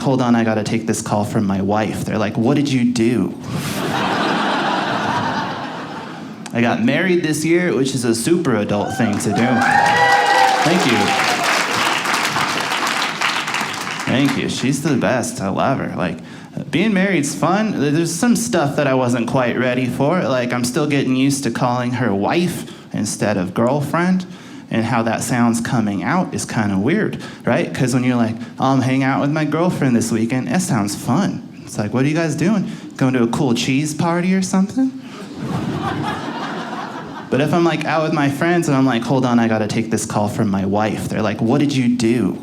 hold on, I gotta take this call from my wife. They're like, what did you do? I got married this year, which is a super adult thing to do. Thank you. Thank you. She's the best. I love her. Like, being married's fun. There's some stuff that I wasn't quite ready for. Like, I'm still getting used to calling her wife instead of girlfriend. And how that sounds coming out is kind of weird, right? Because when you're like, oh, I'm hanging out with my girlfriend this weekend, that sounds fun. It's like, what are you guys doing? Going to a cool cheese party or something? But if I'm like out with my friends and I'm like, hold on, I gotta take this call from my wife. They're like, what did you do?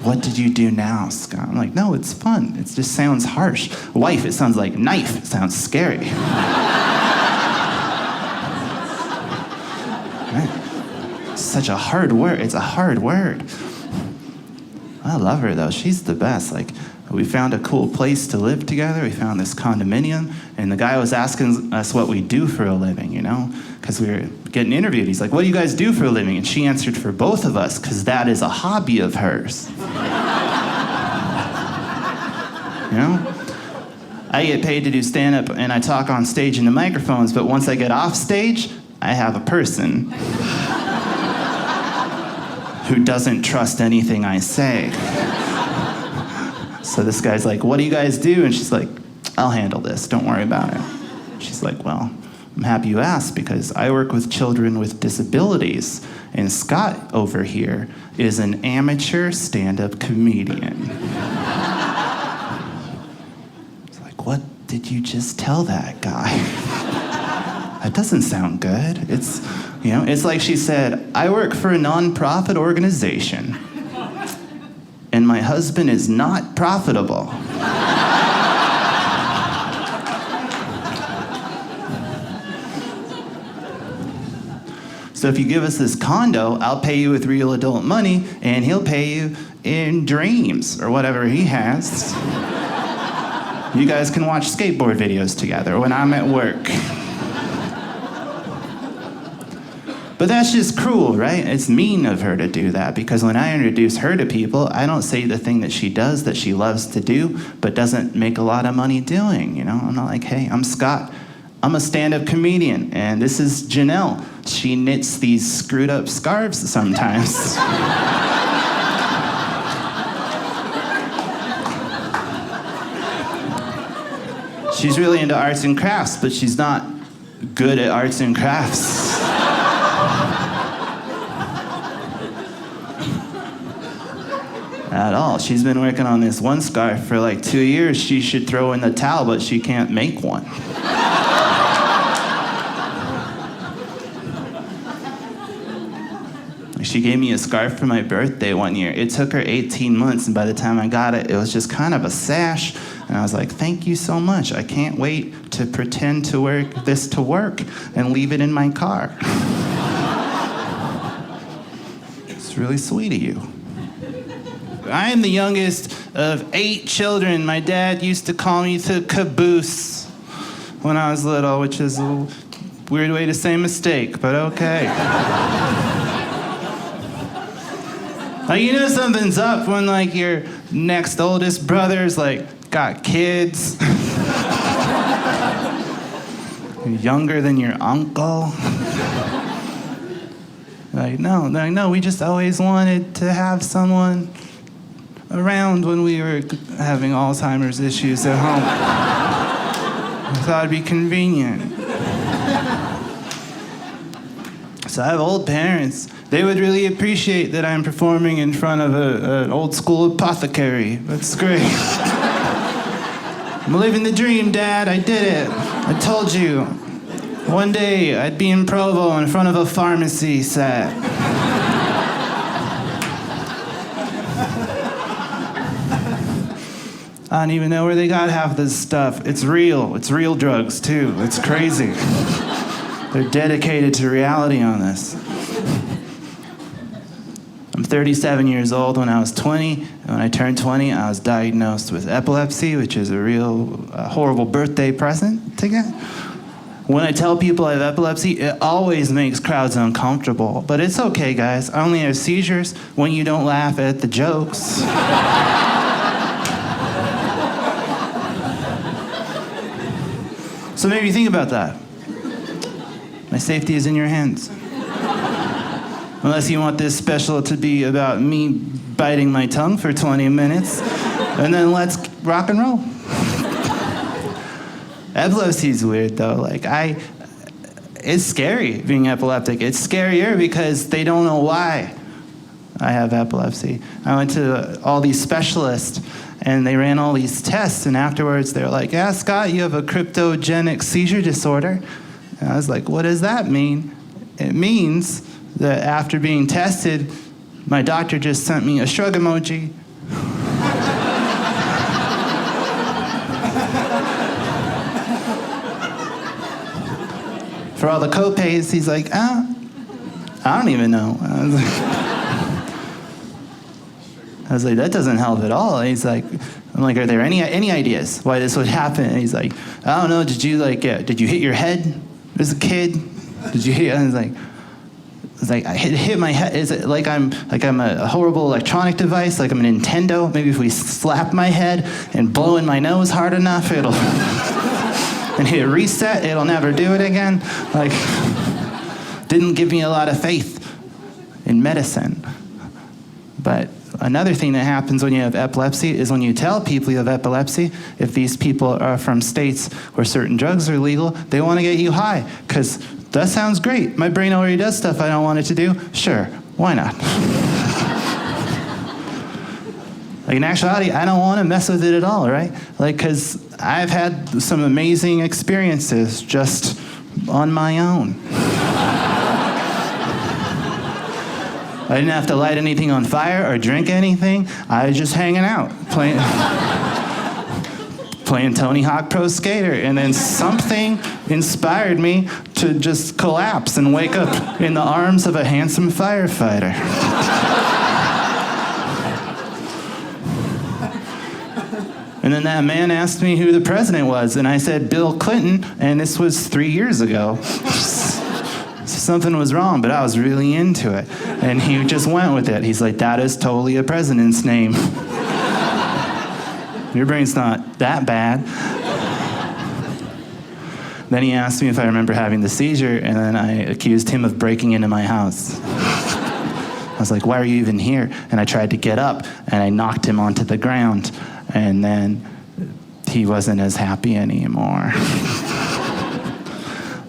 What did you do now, Scott? I'm like, no, it's fun. It just sounds harsh. Wife, it sounds like knife. It sounds scary. Right? It's such a hard word. It's a hard word. I love her though. She's the best. Like, we found a cool place to live together. We found this condominium, and the guy was asking us what we do for a living, you know, because we were getting interviewed. He's like, what do you guys do for a living? And she answered for both of us, because that is a hobby of hers. You know? I get paid to do stand-up, and I talk on stage into microphones, but once I get off stage, I have a person who doesn't trust anything I say. So this guy's like, what do you guys do? And she's like, I'll handle this, don't worry about it. She's like, well, I'm happy you asked, because I work with children with disabilities, and Scott over here is an amateur stand-up comedian. It's like, what did you just tell that guy? That doesn't sound good. It's, you know, it's like she said, I work for a non-profit organization, and my husband is not profitable. So if you give us this condo, I'll pay you with real adult money, and he'll pay you in dreams, or whatever he has. You guys can watch skateboard videos together when I'm at work. But that's just cruel, right? It's mean of her to do that, because when I introduce her to people, I don't say the thing that she does that she loves to do, but doesn't make a lot of money doing, you know? I'm not like, hey, I'm Scott. I'm a stand-up comedian, and this is Janelle. She knits these screwed up scarves sometimes. She's really into arts and crafts, but she's not good at arts and crafts. At all. She's been working on this one scarf for like 2 years. She should throw in the towel, but she can't make one. She gave me a scarf for my birthday one year. It took her 18 months, and by the time I got it, it was just kind of a sash. And I was like, thank you so much. I can't wait to pretend to wear this to work and leave it in my car. It's really sweet of you. I am the youngest of 8 children. My dad used to call me the caboose when I was little, which is a weird way to say mistake, but okay. Like, you know something's up when, like, your next oldest brother's, like, got kids. Younger than your uncle. Like, no, we just always wanted to have someone around when we were having Alzheimer's issues at home. I thought it'd be convenient. So I have old parents. They would really appreciate that I'm performing in front of an old school apothecary. That's great. I'm living the dream, Dad. I did it. I told you. One day I'd be in Provo in front of a pharmacy set. I don't even know where they got half this stuff. It's real. It's real drugs, too. It's crazy. They're dedicated to reality on this. I'm 37 years old. When I was 20, and when I turned 20, I was diagnosed with epilepsy, which is a real horrible birthday present to get. When I tell people I have epilepsy, it always makes crowds uncomfortable. But it's okay, guys. I only have seizures when you don't laugh at the jokes. So maybe think about that. My safety is in your hands. Unless you want this special to be about me biting my tongue for 20 minutes, and then let's rock and roll. Epilepsy is weird though. It's scary being epileptic. It's scarier because they don't know why I have epilepsy. I went to all these specialists and they ran all these tests, and afterwards they were like, yeah, Scott, you have a cryptogenic seizure disorder. And I was like, what does that mean? It means that after being tested, my doctor just sent me a shrug emoji. For all the copays, he's like, I don't even know. I was like, that doesn't help at all. And I'm like, are there any ideas why this would happen? And he's like, I don't know. Did you hit your head as a kid? Did you hit? And it's like I hit my head. Is it like I'm a horrible electronic device? Like I'm a Nintendo? Maybe if we slap my head and blow in my nose hard enough, it'll and hit reset, it'll never do it again. Didn't give me a lot of faith in medicine. But another thing that happens when you have epilepsy is when you tell people you have epilepsy, if these people are from states where certain drugs are legal, they want to get you high. Because that sounds great. My brain already does stuff I don't want it to do. Sure, why not? In actuality, I don't want to mess with it at all, right? Because I've had some amazing experiences just on my own. I didn't have to light anything on fire or drink anything. I was just hanging out, playing Tony Hawk Pro Skater, and then something inspired me to just collapse and wake up in the arms of a handsome firefighter. And then that man asked me who the president was, and I said Bill Clinton, and this was 3 years ago. Something was wrong, but I was really into it. And he just went with it. He's like, that is totally a president's name. Your brain's not that bad. Then he asked me if I remember having the seizure, and then I accused him of breaking into my house. I was like, why are you even here? And I tried to get up, and I knocked him onto the ground, and then he wasn't as happy anymore.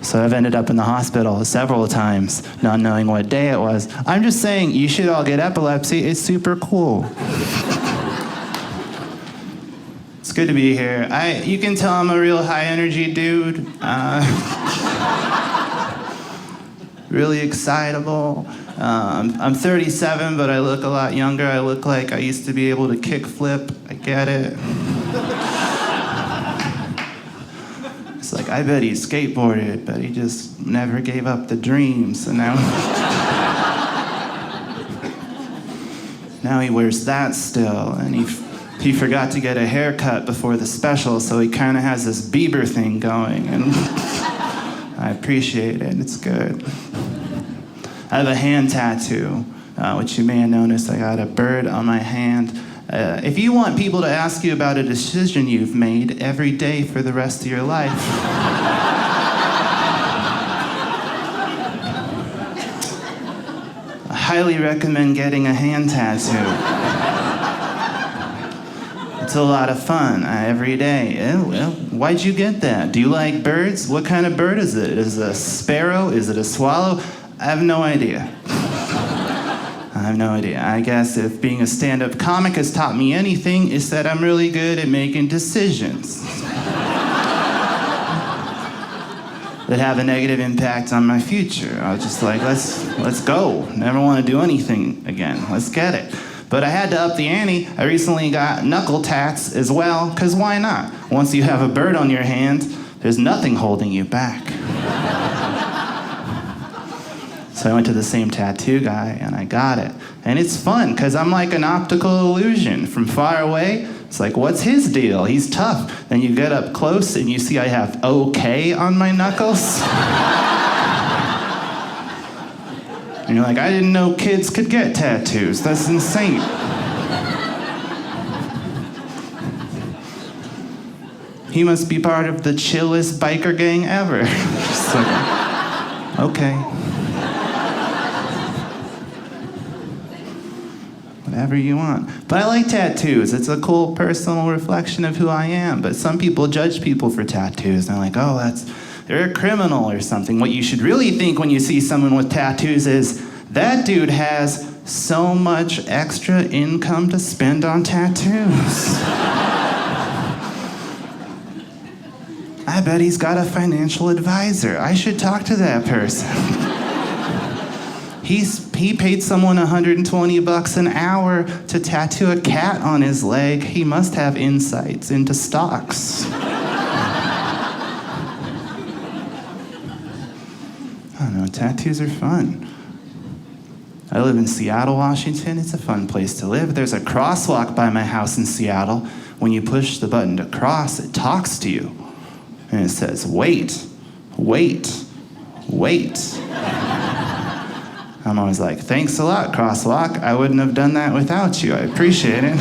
So I've ended up in the hospital several times, not knowing what day it was. I'm just saying, you should all get epilepsy. It's super cool. It's good to be here. You can tell I'm a real high energy dude. Really excitable. I'm 37, but I look a lot younger. I look like I used to be able to kick flip. I get it. It's like, I bet he skateboarded, but he just never gave up the dreams. And now he wears that still. And he forgot to get a haircut before the special, so he kind of has this Bieber thing going. And I appreciate it. It's good. I have a hand tattoo, which you may have noticed. I got a bird on my hand. If you want people to ask you about a decision you've made every day for the rest of your life, I highly recommend getting a hand tattoo. It's a lot of fun every day. Why'd you get that? Do you like birds? What kind of bird is it? Is it a sparrow? Is it a swallow? I have no idea. I guess if being a stand-up comic has taught me anything, it's that I'm really good at making decisions that have a negative impact on my future. I was just like, let's go. Never want to do anything again. Let's get it. But I had to up the ante. I recently got knuckle tats as well, because why not? Once you have a bird on your hand, there's nothing holding you back. So So I went to the same tattoo guy and I got it. And it's fun because I'm like an optical illusion. From far away, it's like, what's his deal? He's tough. Then you get up close and you see I have OK on my knuckles. And you're like, I didn't know kids could get tattoos. That's insane. He must be part of the chillest biker gang ever. Just like, okay. Whatever you want. But I like tattoos. It's a cool personal reflection of who I am. But some people judge people for tattoos. They're like, oh, they're a criminal or something. What you should really think when you see someone with tattoos is, that dude has so much extra income to spend on tattoos. I bet he's got a financial advisor. I should talk to that person. He paid someone $120 an hour to tattoo a cat on his leg. He must have insights into stocks. I don't know, tattoos are fun. I live in Seattle, Washington. It's a fun place to live. There's a crosswalk by my house in Seattle. When you push the button to cross, it talks to you. And it says, wait, wait, wait. I'm always like, thanks a lot, crosswalk. I wouldn't have done that without you. I appreciate it.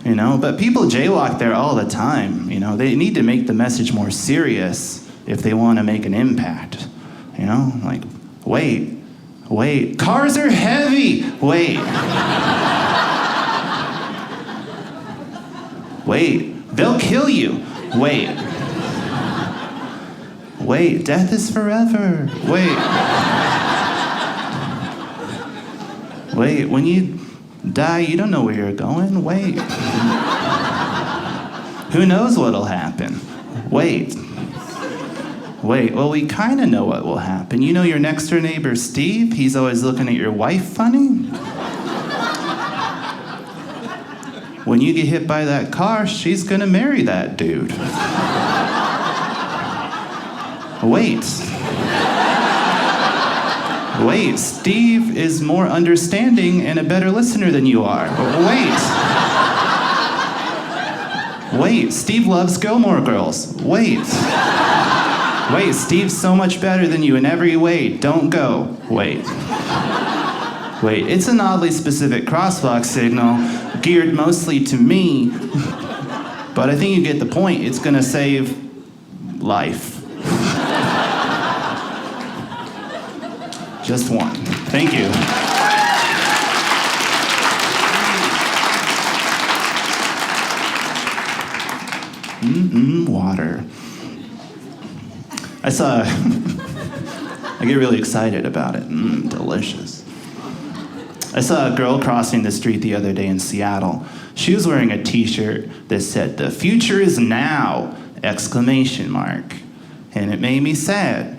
You know, but people jaywalk there all the time. You know, they need to make the message more serious if they want to make an impact. You know, like, wait, wait. Cars are heavy. Wait. Wait. They'll kill you. Wait. Wait. Death is forever. Wait. Wait. When you die, you don't know where you're going. Wait. Who knows what'll happen? Wait. Wait, well, we kind of know what will happen. You know your next door neighbor, Steve? He's always looking at your wife funny. When you get hit by that car, she's gonna marry that dude. Wait. Wait, Steve is more understanding and a better listener than you are. Wait. Wait, Steve loves Gilmore Girls. Wait. Wait, Steve's so much better than you in every way. Don't go. Wait. Wait, it's an oddly specific crosswalk signal, geared mostly to me, but I think you get the point. It's gonna save life. Just one. Thank you. Water. I get really excited about it. Delicious. I saw a girl crossing the street the other day in Seattle. She was wearing a t-shirt that said, "The future is now!" ! And it made me sad,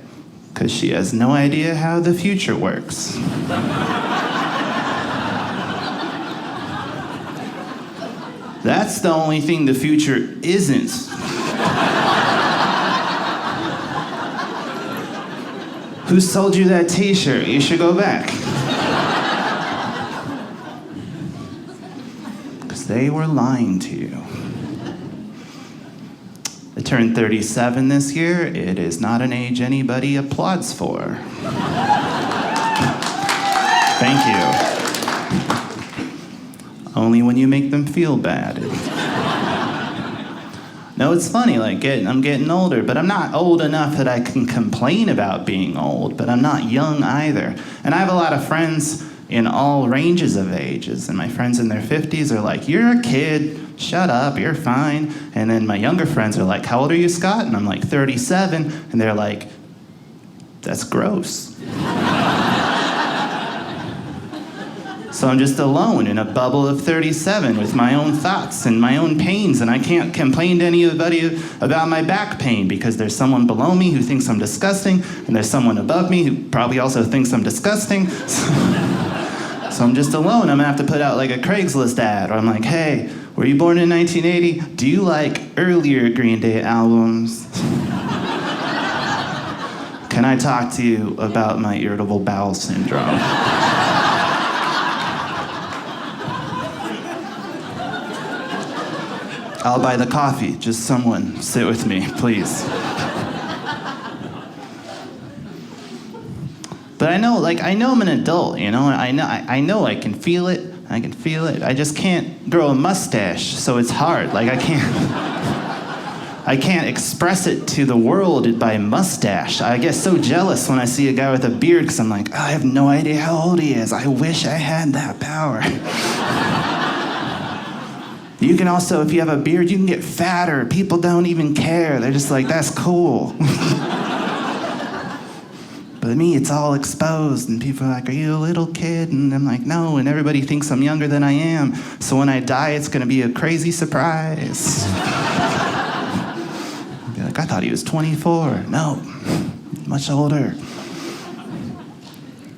because she has no idea how the future works. That's the only thing the future isn't. Who sold you that t-shirt? You should go back. Because they were lying to you. I turned 37 this year. It is not an age anybody applauds for. Thank you. Only when you make them feel bad. No, it's funny, like I'm getting older, but I'm not old enough that I can complain about being old, but I'm not young either. And I have a lot of friends in all ranges of ages, and my friends in their 50s are like, "You're a kid, shut up, you're fine." And then my younger friends are like, "How old are you, Scott?" And I'm like, 37, and they're like, "That's gross." So I'm just alone in a bubble of 37 with my own thoughts and my own pains, and I can't complain to anybody about my back pain because there's someone below me who thinks I'm disgusting, and there's someone above me who probably also thinks I'm disgusting. So I'm just alone. I'm gonna have to put out like a Craigslist ad, or I'm like, "Hey, were you born in 1980? Do you like earlier Green Day albums?" Can I talk to you about my irritable bowel syndrome? I'll buy the coffee. Just someone sit with me, please. But I know I'm an adult, you know? I know I can feel it. I can feel it. I just can't grow a mustache, so it's hard. Like, I can't express it to the world by mustache. I get so jealous when I see a guy with a beard, because I'm like, oh, I have no idea how old he is. I wish I had that power. You can also, if you have a beard, you can get fatter. People don't even care. They're just like, that's cool. But me, it's all exposed, and people are like, are you a little kid? And I'm like, no, and everybody thinks I'm younger than I am. So when I die, it's gonna be a crazy surprise. Be like, I thought he was 24. No, much older.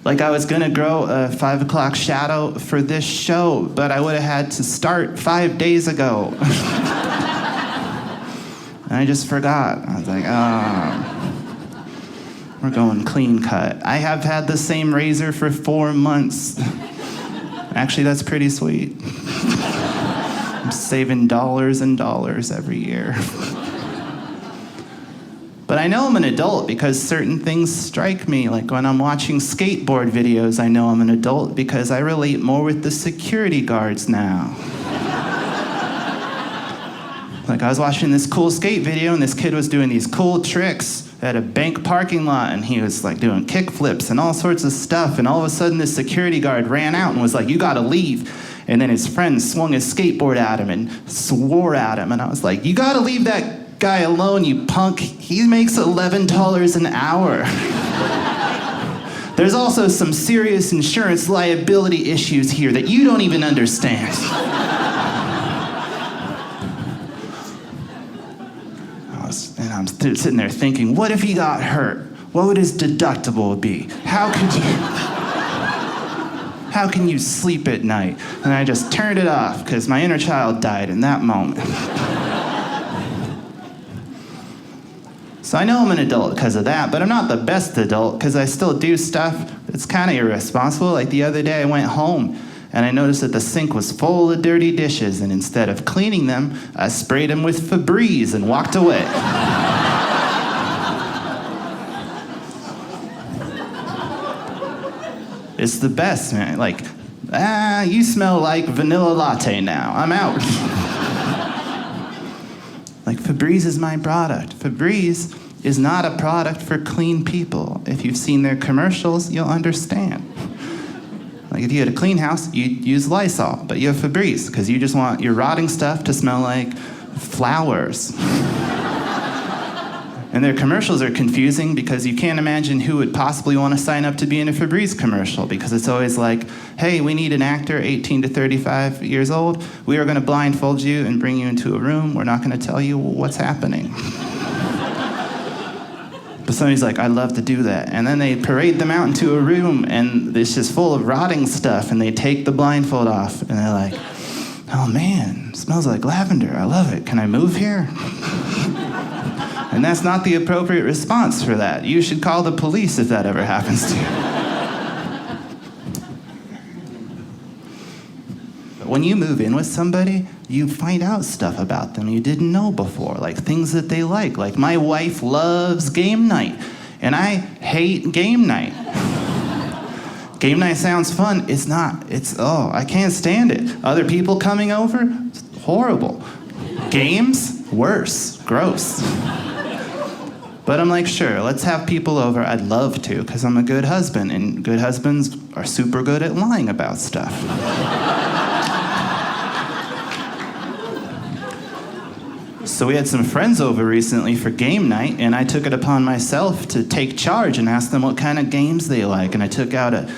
Like, I was gonna grow a 5 o'clock shadow for this show, but I would have had to start 5 days ago. And I just forgot. I was like, we're going clean cut. I have had the same razor for 4 months. Actually, that's pretty sweet. I'm saving dollars and dollars every year. But I know I'm an adult because certain things strike me. Like when I'm watching skateboard videos, I know I'm an adult because I relate more with the security guards now. Like I was watching this cool skate video and this kid was doing these cool tricks at a bank parking lot, and he was like doing kick flips and all sorts of stuff, and all of a sudden this security guard ran out and was like, you gotta leave. And then his friend swung his skateboard at him and swore at him, and I was like, you gotta leave that guy alone, you punk. He makes $11 an hour. There's also some serious insurance liability issues here that you don't even understand. I'm sitting there thinking, what if he got hurt? What would his deductible be? How can you sleep at night? And I just turned it off because my inner child died in that moment. So I know I'm an adult because of that, but I'm not the best adult because I still do stuff that's kind of irresponsible. Like the other day I went home and I noticed that the sink was full of dirty dishes, and instead of cleaning them, I sprayed them with Febreze and walked away. It's the best, man. Like, you smell like vanilla latte now. I'm out. Like, Febreze is my product. Febreze is not a product for clean people. If you've seen their commercials, you'll understand. Like, if you had a clean house, you'd use Lysol, but you have Febreze because you just want your rotting stuff to smell like flowers. And their commercials are confusing because you can't imagine who would possibly want to sign up to be in a Febreze commercial, because it's always like, hey, we need an actor 18 to 35 years old. We are going to blindfold you and bring you into a room. We're not going to tell you what's happening. But somebody's like, I'd love to do that. And then they parade them out into a room, and it's just full of rotting stuff, and they take the blindfold off, and they're like, oh man, it smells like lavender. I love it. Can I move here? And that's not the appropriate response for that. You should call the police if that ever happens to you. But when you move in with somebody, you find out stuff about them you didn't know before, like things that they like. Like my wife loves game night, and I hate game night. Game night sounds fun. It's not. I can't stand it. Other people coming over, it's horrible. Games, worse, gross. But I'm like, sure, let's have people over. I'd love to, because I'm a good husband, and good husbands are super good at lying about stuff. So we had some friends over recently for game night, and I took it upon myself to take charge and ask them what kind of games they like, and I took out a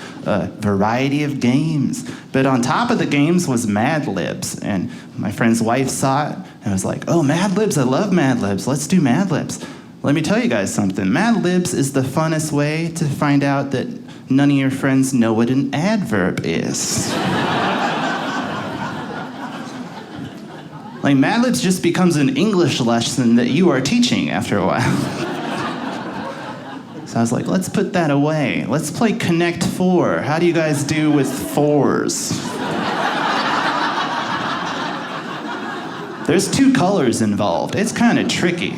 variety of games. But on top of the games was Mad Libs, and my friend's wife saw it and was like, oh, Mad Libs, I love Mad Libs, let's do Mad Libs. Let me tell you guys something. Mad Libs is the funnest way to find out that none of your friends know what an adverb is. Like, Mad Libs just becomes an English lesson that you are teaching after a while. So I was like, let's put that away. Let's play Connect 4. How do you guys do with 4s? There's 2 colors involved. It's kind of tricky.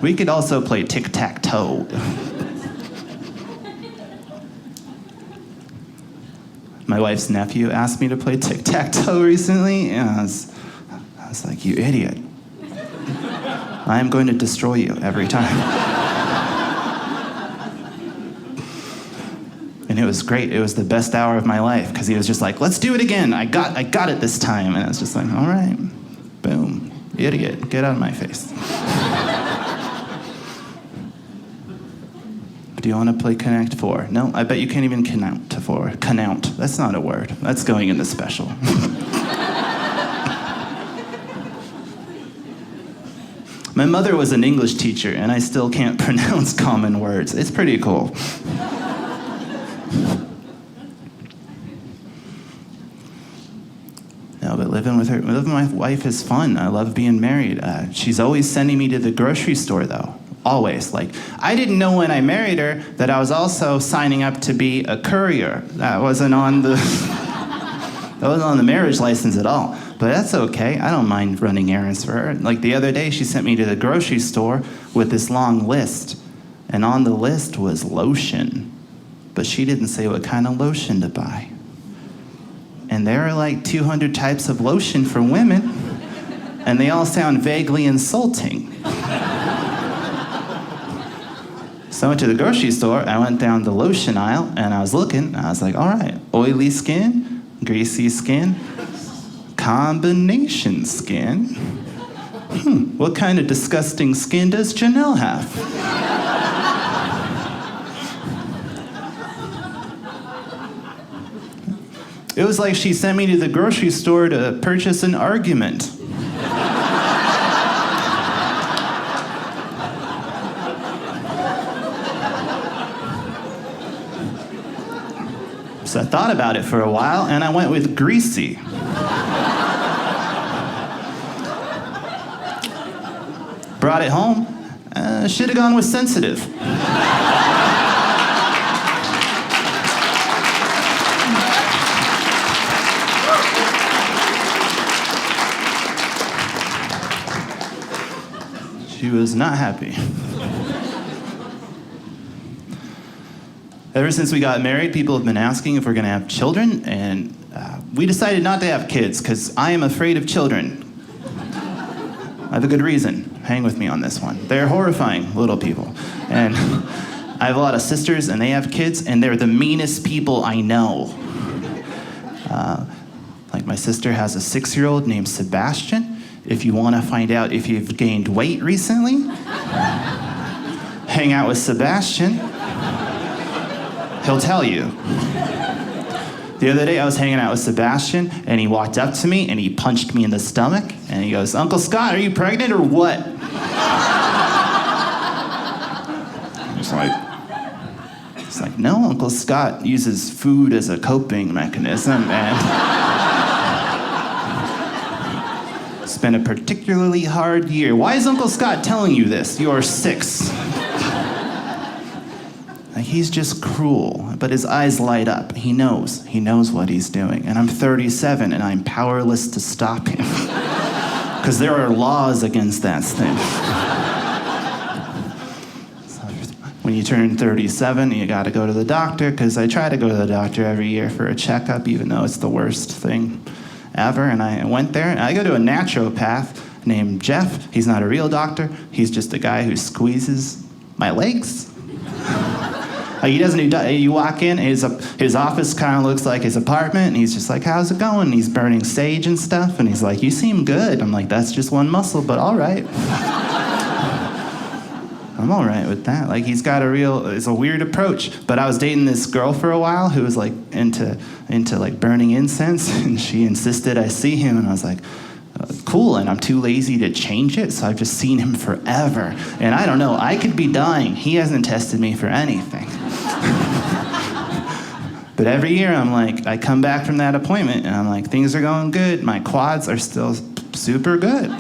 We could also play tic-tac-toe. My wife's nephew asked me to play tic-tac-toe recently, and I was like, you idiot. I am going to destroy you every time. And it was great. It was the best hour of my life, because he was just like, let's do it again. I got it this time. And I was just like, all right, boom, idiot, get out of my face. Do you want to play Connect 4? No, I bet you can't even count to 4. Count. That's not a word. That's going in the special. My mother was an English teacher, and I still can't pronounce common words. It's pretty cool. No, but living with my wife is fun. I love being married. She's always sending me to the grocery store, though. Always. Like, I didn't know when I married her that I was also signing up to be a courier. That wasn't on the marriage license at all. But that's okay. I don't mind running errands for her. Like the other day, she sent me to the grocery store with this long list. And on the list was lotion. But she didn't say what kind of lotion to buy. And there are like 200 types of lotion for women. And they all sound vaguely insulting. So I went to the grocery store. I went down the lotion aisle. And I was looking. I was like, all right, oily skin, greasy skin, combination skin. What kind of disgusting skin does Janelle have? It was like she sent me to the grocery store to purchase an argument. So I thought about it for a while, and I went with greasy. Brought it home. Should have gone with sensitive. She was not happy. Ever since we got married, people have been asking if we're going to have children, and we decided not to have kids because I am afraid of children. I have a good reason. Hang with me on this one. They're horrifying little people. And I have a lot of sisters, and they have kids, and they're the meanest people I know. Like my sister has a 6-year-old named Sebastian. If you want to find out if you've gained weight recently, hang out with Sebastian. He'll tell you. The other day I was hanging out with Sebastian, and he walked up to me and he punched me in the stomach, and he goes, "Uncle Scott, are you pregnant or what?" It's like, no, Uncle Scott uses food as a coping mechanism, and it's been a particularly hard year. Why is Uncle Scott telling you this? You're 6. He's just cruel, but his eyes light up. He knows what he's doing. And I'm 37, and I'm powerless to stop him. Because there are laws against that thing. So when you turn 37, you gotta go to the doctor, because I try to go to the doctor every year for a checkup, even though it's the worst thing ever. And I went there, and I go to a naturopath named Jeff. He's not a real doctor. He's just a guy who squeezes my legs. He doesn't. You walk in, his office kind of looks like his apartment, and he's just like, "How's it going?" And he's burning sage and stuff, and he's like, "You seem good." I'm like, "That's just one muscle, but all right." I'm all right with that. Like, he's got it's a weird approach. But I was dating this girl for a while who was like into like burning incense, and she insisted I see him, and I was like, cool, and I'm too lazy to change it, so I've just seen him forever. And I don't know, I could be dying. He hasn't tested me for anything. But every year I'm like, I come back from that appointment, and I'm like, things are going good. My quads are still super good.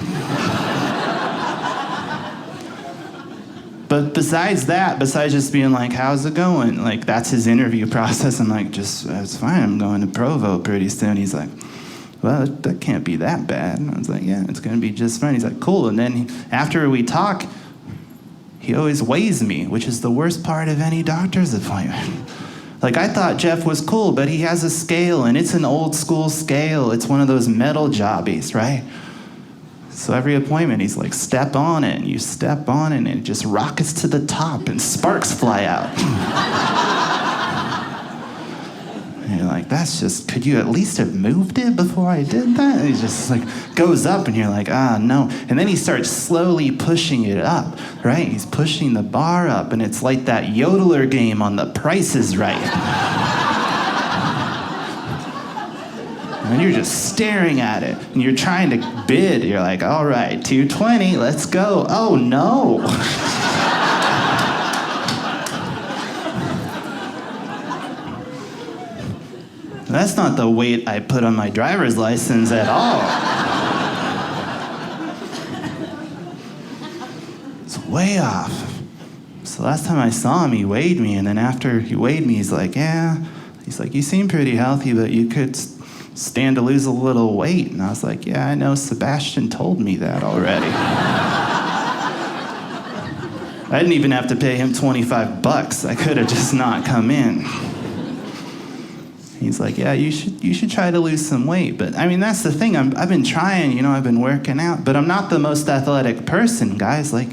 But besides just being like, how's it going? Like, that's his interview process. I'm like, it's fine. I'm going to Provo pretty soon. He's like, well, that can't be that bad. And I was like, yeah, it's going to be just fine. He's like, cool. And then after we talk, he always weighs me, which is the worst part of any doctor's appointment. Like, I thought Jeff was cool, but he has a scale, and it's an old school scale. It's one of those metal jobbies, right? So every appointment, he's like, step on it, and you step on it, and it just rockets to the top, and sparks fly out. And you're like, could you at least have moved it before I did that? And he just like goes up, and you're like, no. And then he starts slowly pushing it up, right? He's pushing the bar up, and it's like that yodeler game on The Price is Right. And you're just staring at it, and you're trying to bid. You're like, all right, 220, let's go. Oh, no. That's not the weight I put on my driver's license at all. It's way off. So last time I saw him, he weighed me, and then after he weighed me, he's like, you seem pretty healthy, but you could stand to lose a little weight. And I was like, yeah, I know, Sebastian told me that already. I didn't even have to pay him $25. I could have just not come in. He's like, yeah, you should try to lose some weight. But I mean, that's the thing. I've been trying, I've been working out, but I'm not the most athletic person, guys. Like,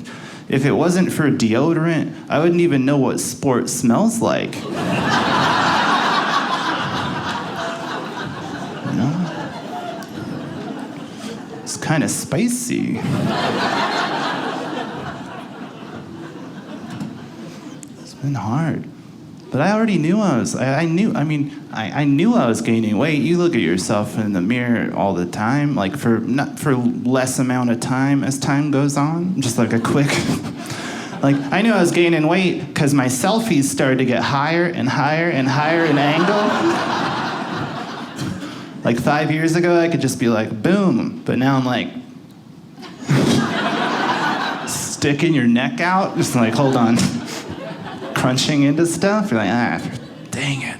if it wasn't for deodorant, I wouldn't even know what sport smells like. It's kind of spicy. It's been hard. But I already knew I knew I was gaining weight. You look at yourself in the mirror all the time, like for less amount of time as time goes on, just like a quick. Like, I knew I was gaining weight because my selfies started to get higher and higher and higher in angle. Like 5 years ago, I could just be like, boom. But now I'm like, sticking your neck out, just like, hold on. Crunching into stuff. You're like, dang it.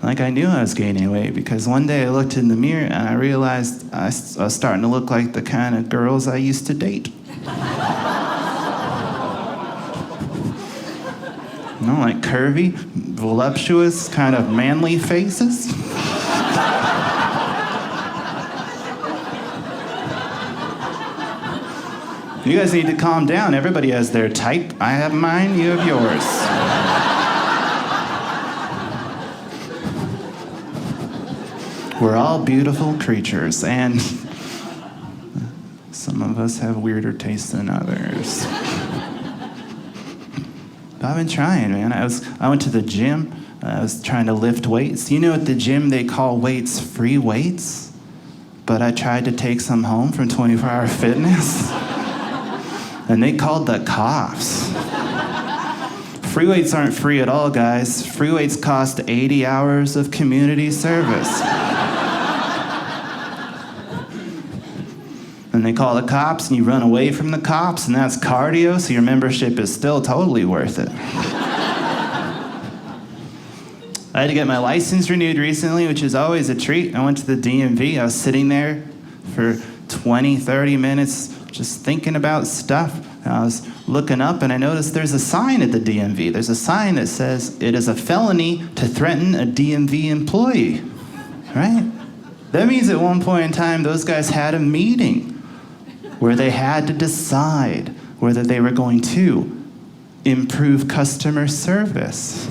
Like, I knew I was gaining weight because one day I looked in the mirror and I realized I was starting to look like the kind of girls I used to date. Like curvy, voluptuous, kind of manly faces. You guys need to calm down. Everybody has their type. I have mine, you have yours. We're all beautiful creatures, and some of us have weirder tastes than others. But I've been trying, man. I went to the gym. I was trying to lift weights. You know, at the gym they call weights free weights, but I tried to take some home from 24-Hour Fitness, and they called the cops. Free weights aren't free at all, guys. Free weights cost 80 hours of community service. And they call the cops, and you run away from the cops, and that's cardio, so your membership is still totally worth it. I had to get my license renewed recently, which is always a treat. I went to the DMV. I was sitting there for 20, 30 minutes just thinking about stuff. And I was looking up, and I noticed there's a sign at the DMV. There's a sign that says, it is a felony to threaten a DMV employee, right? That means at one point in time, those guys had a meeting where they had to decide whether they were going to improve customer service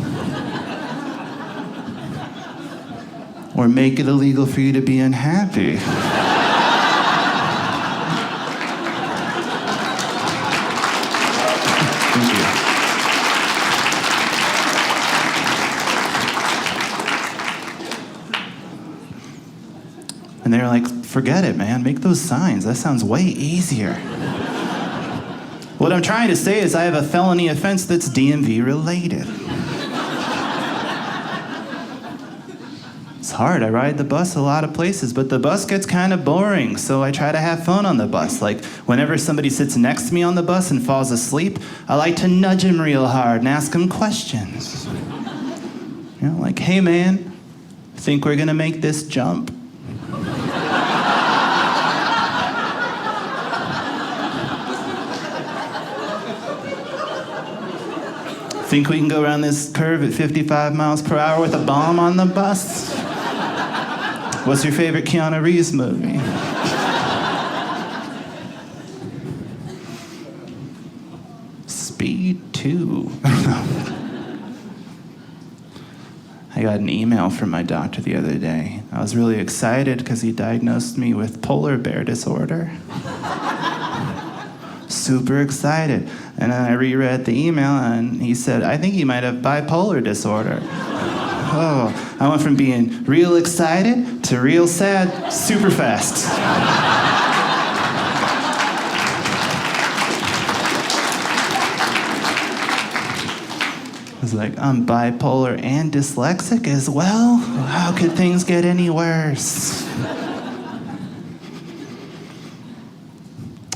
or make it illegal for you to be unhappy. Thank you. And they were like, forget it, man. Make those signs. That sounds way easier. What I'm trying to say is I have a felony offense that's DMV related. It's hard. I ride the bus a lot of places, but the bus gets kind of boring, so I try to have fun on the bus. Like, whenever somebody sits next to me on the bus and falls asleep, I like to nudge him real hard and ask him questions. You know, like, hey man, think we're gonna make this jump? Think we can go around this curve at 55 miles per hour with a bomb on the bus? What's your favorite Keanu Reeves movie? Speed 2. I got an email from my doctor the other day. I was really excited because he diagnosed me with polar bear disorder. Super excited. And then I reread the email and he said, I think you might have bipolar disorder. Oh, I went from being real excited to real sad super fast. I was like, I'm bipolar and dyslexic as well? How could things get any worse?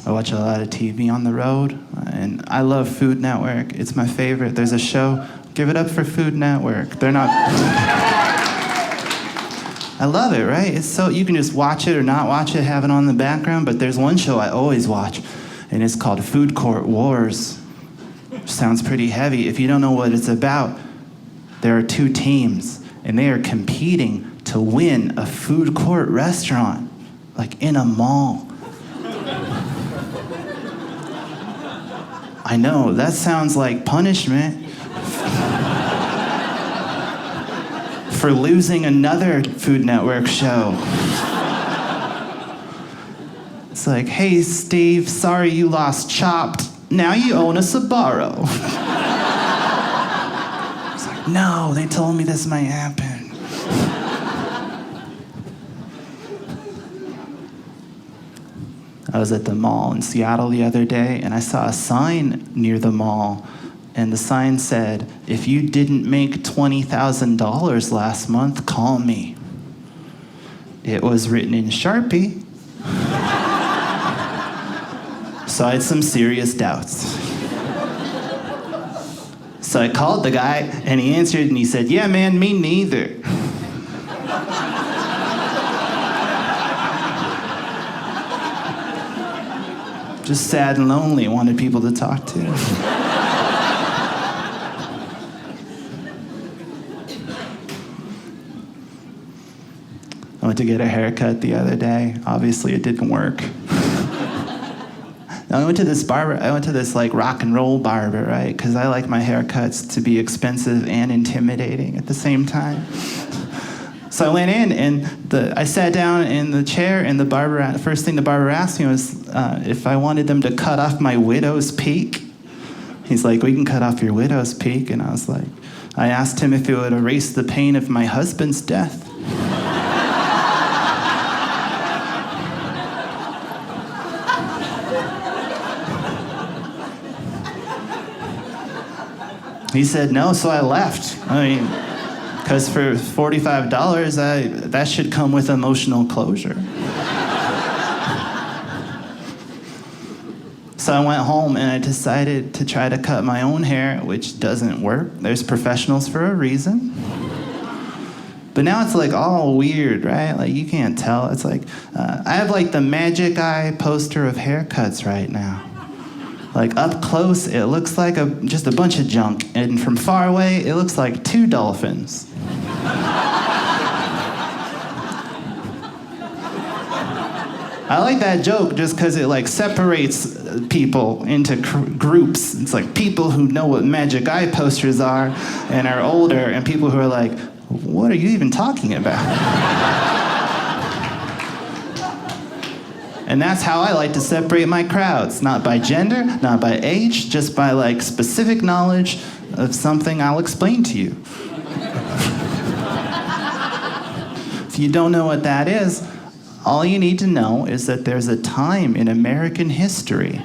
I watch a lot of TV on the road, and I love Food Network. It's my favorite. There's a show, give it up for Food Network. They're not... I love it, right? It's so, you can just watch it or not watch it, have it on in the background, but there's one show I always watch, and it's called Food Court Wars. Sounds pretty heavy. If you don't know what it's about, there are two teams, and they are competing to win a food court restaurant, like in a mall. I know, that sounds like punishment for losing another Food Network show. It's like, hey, Steve, sorry you lost Chopped. Now you own a Sbarro. It's like, no, they told me this might happen. I was at the mall in Seattle the other day, and I saw a sign near the mall, and the sign said, if you didn't make $20,000 last month, call me. It was written in Sharpie. So I had some serious doubts. So I called the guy, and he answered, and he said, yeah, man, me neither. Just sad and lonely, wanted people to talk to. I went to get a haircut the other day. Obviously, it didn't work. I went to this like rock and roll barber, right? Because I like my haircuts to be expensive and intimidating at the same time. So I went in and I sat down in the chair, and the first thing the barber asked me was if I wanted them to cut off my widow's peak. He's like, we can cut off your widow's peak. And I was like, I asked him if it would erase the pain of my husband's death. He said no, so I left. I mean, because for $45, that should come with emotional closure. So I went home and I decided to try to cut my own hair, which doesn't work. There's professionals for a reason. But now it's like all weird, right? Like you can't tell. It's like, I have like the Magic Eye poster of haircuts right now. Like up close, it looks like just a bunch of junk. And from far away, it looks like two dolphins. I like that joke just because it like separates people into groups. It's like people who know what Magic Eye posters are and are older, and people who are like, what are you even talking about? And that's how I like to separate my crowds. Not by gender, not by age, just by like specific knowledge of something I'll explain to you. If you don't know what that is, all you need to know is that there's a time in American history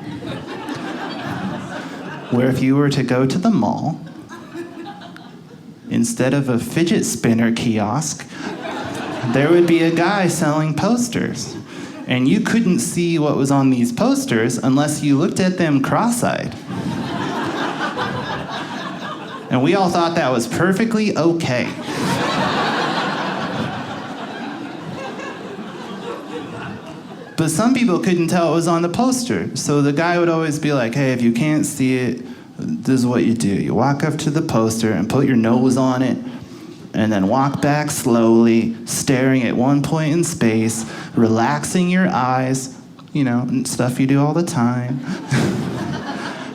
where if you were to go to the mall, instead of a fidget spinner kiosk, there would be a guy selling posters. And you couldn't see what was on these posters unless you looked at them cross-eyed. And we all thought that was perfectly okay. But some people couldn't tell it was on the poster. So the guy would always be like, hey, if you can't see it, this is what you do. You walk up to the poster and put your nose on it, and then walk back slowly, staring at one point in space, relaxing your eyes, stuff you do all the time.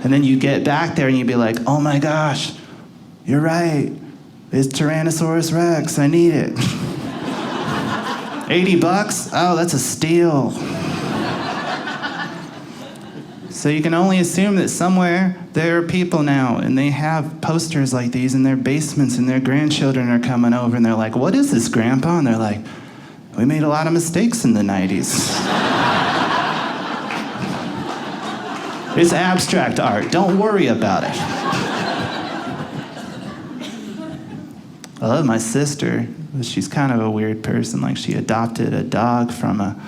And then you get back there and you'd be like, oh my gosh, you're right. It's Tyrannosaurus Rex, I need it. $80? Oh, that's a steal. So you can only assume that somewhere there are people now, and they have posters like these in their basements, and their grandchildren are coming over, and they're like, what is this, Grandpa? And they're like, we made a lot of mistakes in the 90s. It's abstract art. Don't worry about it. I love my sister. She's kind of a weird person. Like, she adopted a dog from a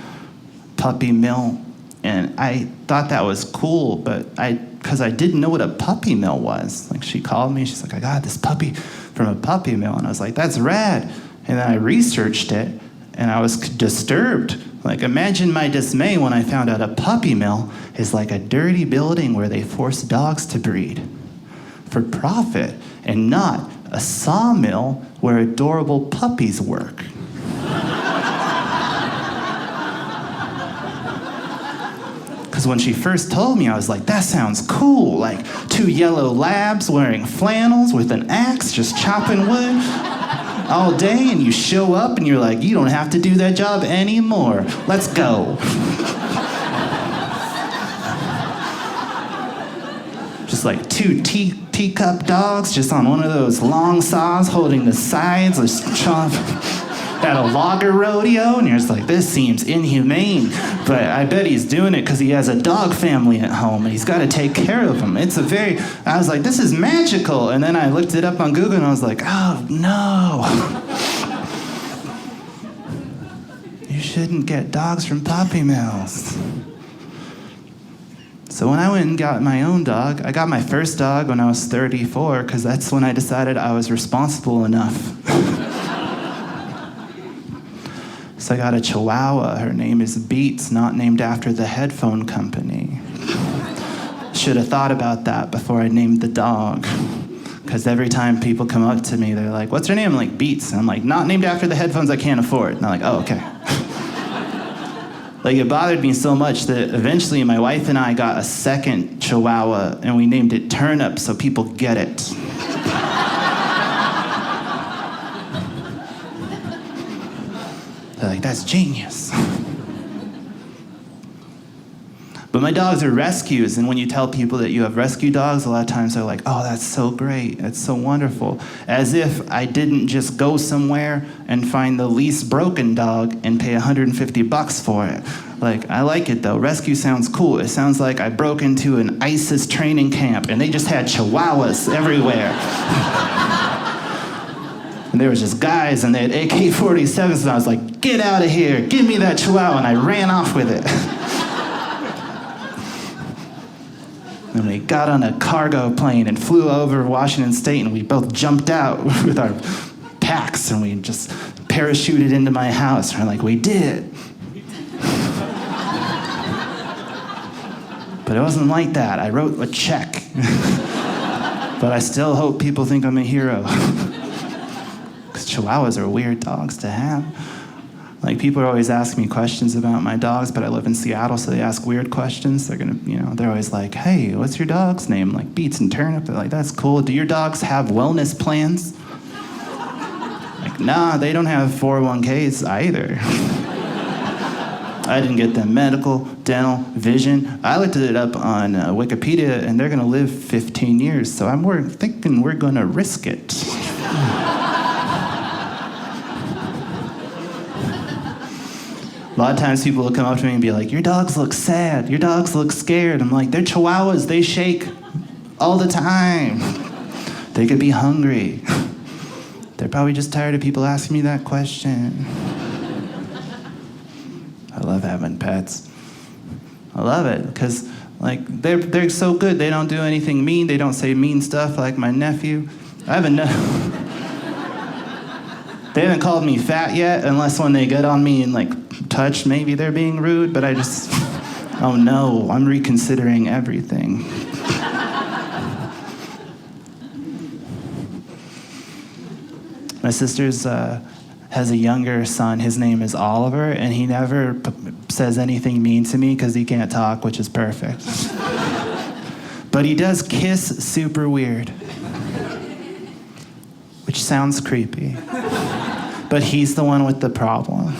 puppy mill. And I thought that was cool, but because I didn't know what a puppy mill was. Like, she called me, she's like, I got this puppy from a puppy mill. And I was like, that's rad. And then I researched it, and I was disturbed. Like, imagine my dismay when I found out a puppy mill is like a dirty building where they force dogs to breed for profit, and not a sawmill where adorable puppies work. Because when she first told me, I was like, that sounds cool. Like 2 yellow labs wearing flannels with an axe just chopping wood all day, and you show up and you're like, you don't have to do that job anymore. Let's go. Just like 2 teacup dogs just on one of those long saws holding the sides, just chomp at a logger rodeo, and you're just like, this seems inhumane, but I bet he's doing it because he has a dog family at home and he's got to take care of them. I was like, this is magical, and then I looked it up on Google and I was like, oh no. You shouldn't get dogs from puppy mills. So when I went and got my own dog, I got my first dog when I was 34, because that's when I decided I was responsible enough. So I got a Chihuahua. Her name is Beats, not named after the headphone company. Should have thought about that before I named the dog. Because every time people come up to me, they're like, what's her name? I'm like, Beats. And I'm like, not named after the headphones I can't afford. And they're like, oh, okay. Like, it bothered me so much that eventually my wife and I got a second Chihuahua, and we named it Turnip so people get it. They're like, that's genius. But my dogs are rescues, and when you tell people that you have rescue dogs, a lot of times they're like, oh, that's so great, that's so wonderful. As if I didn't just go somewhere and find the least broken dog and pay $150 for it. Like, I like it though. Rescue sounds cool. It sounds like I broke into an ISIS training camp and they just had Chihuahuas everywhere. And there was just guys, and they had AK-47s, and I was like, get out of here, give me that Chihuahua, and I ran off with it. And we got on a cargo plane and flew over Washington State, and we both jumped out with our packs, and we just parachuted into my house, and we're like, we did. But it wasn't like that. I wrote a check. But I still hope people think I'm a hero. Because Chihuahuas are weird dogs to have. Like, people are always asking me questions about my dogs, but I live in Seattle, so they ask weird questions. They're always like, hey, what's your dog's name? Like, Beats and Turnip. They're like, that's cool. Do your dogs have wellness plans? Like, nah, they don't have 401ks either. I didn't get them medical, dental, vision. I looked it up on Wikipedia, and they're going to live 15 years, so I'm thinking we're going to risk it. A lot of times people will come up to me and be like, your dogs look sad, your dogs look scared. I'm like, they're Chihuahuas, they shake all the time. They could be hungry. They're probably just tired of people asking me that question. love having pets. I love it because like they're so good. They don't do anything mean. They don't say mean stuff like my nephew. I haven't They haven't called me fat yet, unless when they get on me and like touch, maybe they're being rude. But I just, oh no, I'm reconsidering everything. My sister's has a younger son. His name is Oliver, and he never says anything mean to me because he can't talk, which is perfect. But he does kiss super weird, which sounds creepy. But he's the one with the problem.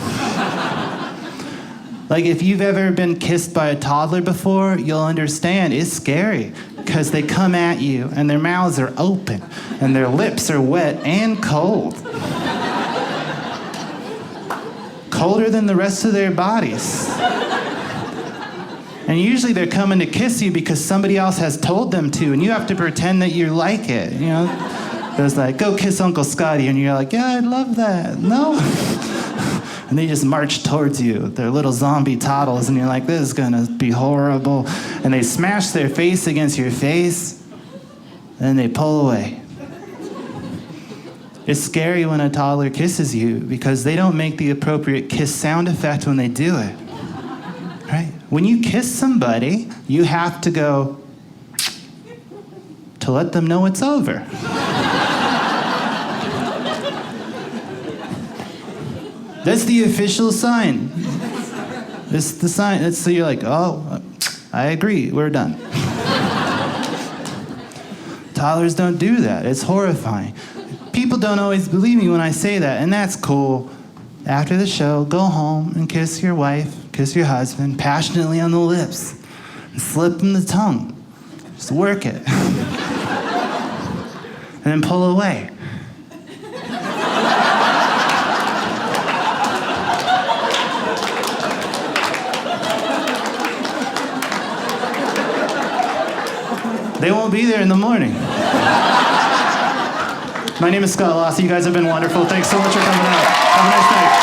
Like, if you've ever been kissed by a toddler before, you'll understand it's scary because they come at you and their mouths are open and their lips are wet and cold. Colder than the rest of their bodies. And usually they're coming to kiss you because somebody else has told them to, and you have to pretend that you like it, you know? There's like, go kiss Uncle Scotty, and you're like, yeah, I'd love that. No? And they just march towards you. They're little zombie toddles, and you're like, this is gonna be horrible. And they smash their face against your face, and then they pull away. It's scary when a toddler kisses you because they don't make the appropriate kiss sound effect when they do it. Right? When you kiss somebody, you have to go to let them know it's over. That's the official sign. It's the sign. It's so you're like, oh, I agree, we're done. Toddlers don't do that. It's horrifying. People don't always believe me when I say that, and that's cool. After the show, go home and kiss your wife, kiss your husband, passionately on the lips, and slip them the tongue. Just work it. And then pull away. They won't be there in the morning. My name is Losse. You guys have been wonderful. Thanks so much for coming out. Have a nice night.